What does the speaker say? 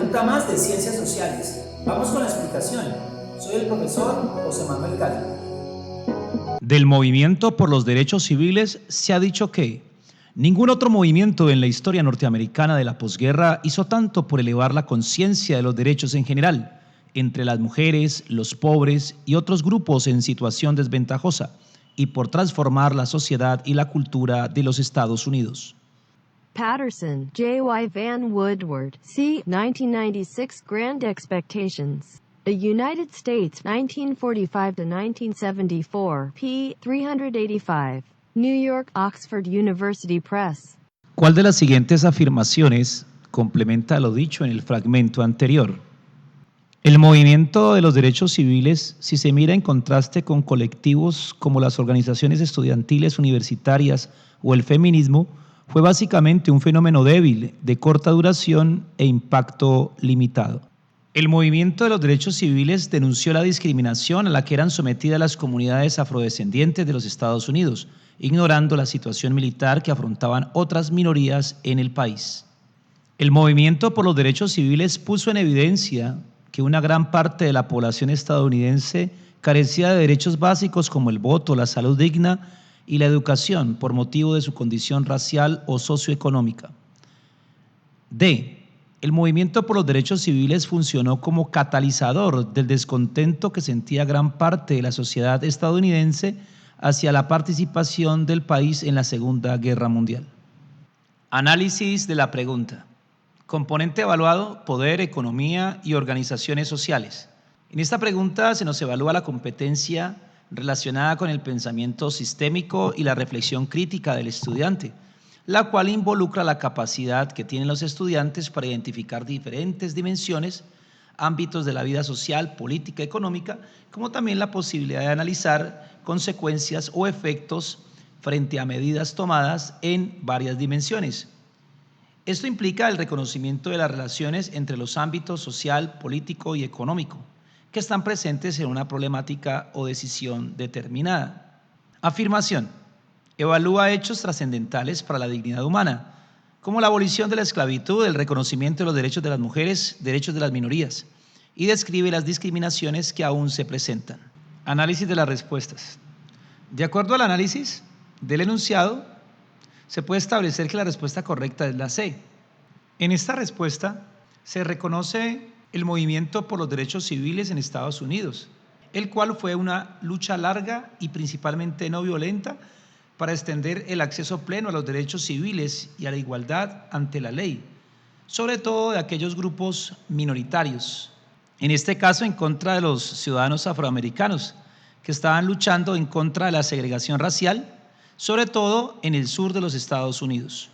pregunta más de Ciencias Sociales. Vamos con la explicación. Soy el profesor José Manuel Gallo. Del movimiento por los derechos civiles se ha dicho que ningún otro movimiento en la historia norteamericana de la posguerra hizo tanto por elevar la conciencia de los derechos en general, entre las mujeres, los pobres y otros grupos en situación desventajosa, y por transformar la sociedad y la cultura de los Estados Unidos. Patterson, J. Y. Van Woodward, c. 1996 Grand Expectations. The United States, 1945 to 1974, p. 385. New York, Oxford University Press. ¿Cuál de las siguientes afirmaciones complementa lo dicho en el fragmento anterior? El movimiento de los derechos civiles, si se mira en contraste con colectivos como las organizaciones estudiantiles universitarias o el feminismo, fue básicamente un fenómeno débil, de corta duración e impacto limitado. El movimiento de los derechos civiles denunció la discriminación a la que eran sometidas las comunidades afrodescendientes de los Estados Unidos, ignorando la situación militar que afrontaban otras minorías en el país. El movimiento por los derechos civiles puso en evidencia que una gran parte de la población estadounidense carecía de derechos básicos como el voto, la salud digna y la educación por motivo de su condición racial o socioeconómica. D. El movimiento por los derechos civiles funcionó como catalizador del descontento que sentía gran parte de la sociedad estadounidense hacia la participación del país en la Segunda Guerra Mundial. Análisis de la pregunta. Componente evaluado: poder, economía y organizaciones sociales. En esta pregunta se nos evalúa la competencia relacionada con el pensamiento sistémico y la reflexión crítica del estudiante, la cual involucra la capacidad que tienen los estudiantes para identificar diferentes dimensiones, ámbitos de la vida social, política, económica, como también la posibilidad de analizar consecuencias o efectos frente a medidas tomadas en varias dimensiones. Esto implica el reconocimiento de las relaciones entre los ámbitos social, político y económico, que están presentes en una problemática o decisión determinada. Afirmación. Evalúa hechos trascendentales para la dignidad humana, como la abolición de la esclavitud, el reconocimiento de los derechos de las mujeres, derechos de las minorías, y describe las discriminaciones que aún se presentan. Análisis de las respuestas. De acuerdo al análisis del enunciado, se puede establecer que la respuesta correcta es la C. En esta respuesta se reconoce el movimiento por los derechos civiles en Estados Unidos, el cual fue una lucha larga y principalmente no violenta para extender el acceso pleno a los derechos civiles y a la igualdad ante la ley, sobre todo de aquellos grupos minoritarios, en este caso en contra de los ciudadanos afroamericanos, que estaban luchando en contra de la segregación racial, sobre todo en el sur de los Estados Unidos.